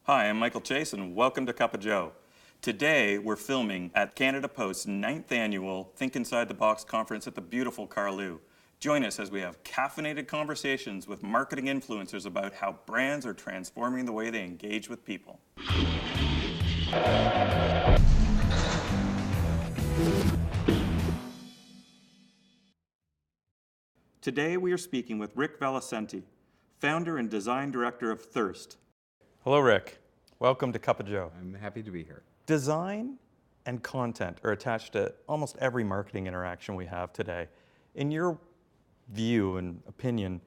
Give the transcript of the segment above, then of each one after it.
Hi, I'm Michael Chase, and welcome to Cup of Joe. Today, we're filming at Canada Post's 9th annual Think Inside the Box conference at the beautiful Carlew. Join us as we have caffeinated conversations with marketing influencers about how brands are transforming the way they engage with people. Today, we are speaking with Rick Valicenti, founder and design director of Thirst. Hello, Rick. Welcome to Cup of Joe. I'm happy to be here. Design and content are attached to almost every marketing interaction we have today. In your view and opinion,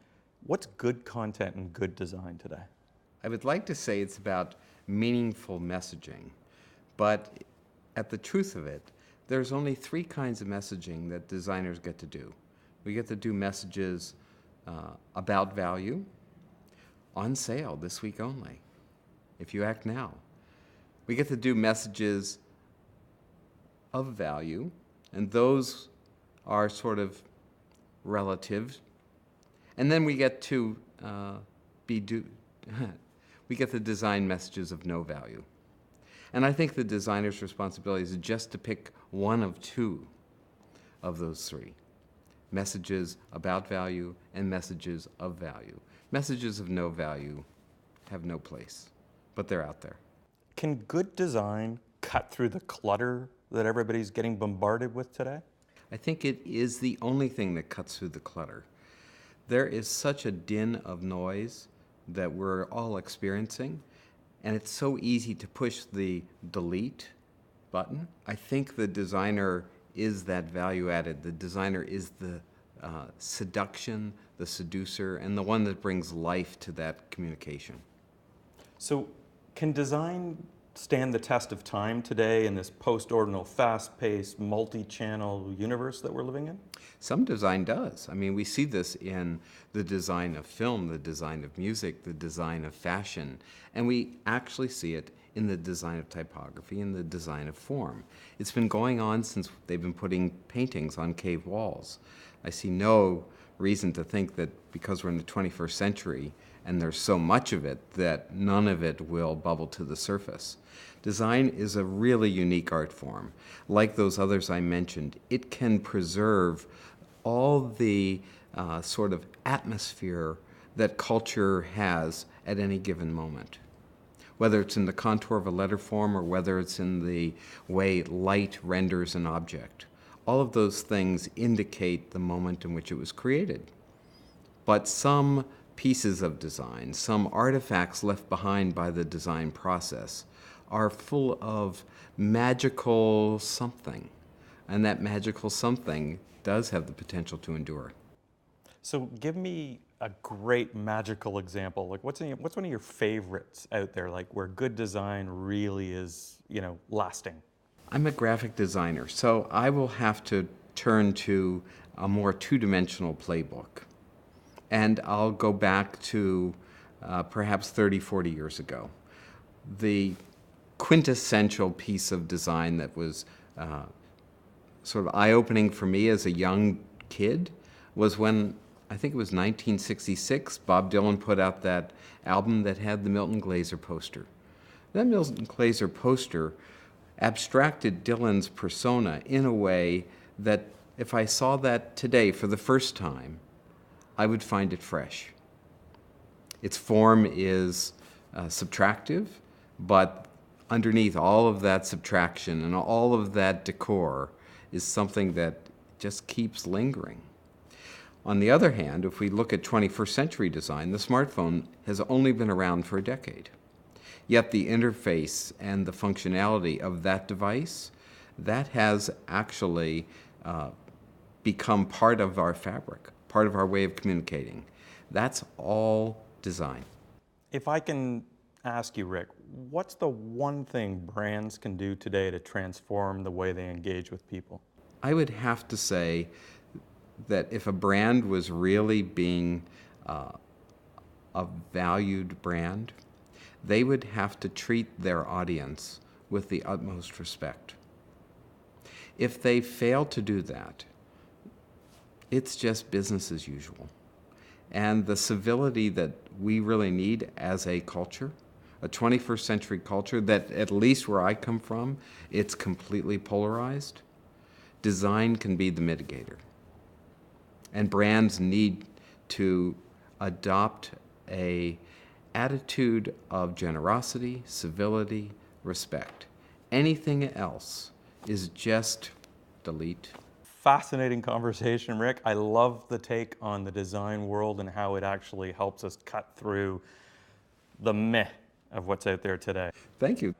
what's good content and good design today? I would like to say it's about meaningful messaging, but at the truth of it, there's only three kinds of messaging that designers get to do. We get to do messages about value, on sale this week only, if you act now. We get to do messages of value, and those are sort of relative. And then we get to we get to design messages of no value. And I think the designer's responsibility is just to pick one of two of those three. Messages about value and messages of value. Messages of no value have no place, but they're out there. Can good design cut through the clutter that everybody's getting bombarded with today? I think it is the only thing that cuts through the clutter. There is such a din of noise that we're all experiencing, and it's so easy to push the delete button. I think the designer is that value added. The designer is the seduction, the seducer, and the one that brings life to that communication. So can design stand the test of time today in this post-ordinal, fast-paced, multi-channel universe that we're living in? Some design does. I mean, we see this in the design of film, the design of music, the design of fashion, and we actually see it in the design of typography and the design of form. It's been going on since they've been putting paintings on cave walls. I see no reason to think that because we're in the 21st century and there's so much of it that none of it will bubble to the surface. Design is a really unique art form. Like those others I mentioned, it can preserve all the sort of atmosphere that culture has at any given moment. Whether it's in the contour of a letter form or whether it's in the way light renders an object. All of those things indicate the moment in which it was created. But some pieces of design, some artifacts left behind by the design process are full of magical something. And that magical something does have the potential to endure. So give me a great magical example. Like what's one of your favorites out there, like where good design really is, lasting? I'm a graphic designer, so I will have to turn to a more two-dimensional playbook. And I'll go back to perhaps 30, 40 years ago. The quintessential piece of design that was sort of eye-opening for me as a young kid was when, I think it was 1966, Bob Dylan put out that album that had the Milton Glaser poster. That Milton Glaser poster abstracted Dylan's persona in a way that if I saw that today for the first time, I would find it fresh. Its form is subtractive, but underneath all of that subtraction and all of that decor is something that just keeps lingering. On the other hand, if we look at 21st century design, the smartphone has only been around for a decade. Yet the interface and the functionality of that device, that has actually become part of our fabric, part of our way of communicating. That's all design. If I can ask you, Rick, what's the one thing brands can do today to transform the way they engage with people? I would have to say that if a brand was really being a valued brand, they would have to treat their audience with the utmost respect. If they fail to do that, it's just business as usual. And the civility that we really need as a culture a 21st century culture that, at least where I come from, it's completely polarized. Design can be the mitigator. And brands need to adopt a attitude of generosity, civility, respect. Anything else is just delete. Fascinating conversation, Rick. I love the take on the design world and how it actually helps us cut through the meh of what's out there today. Thank you.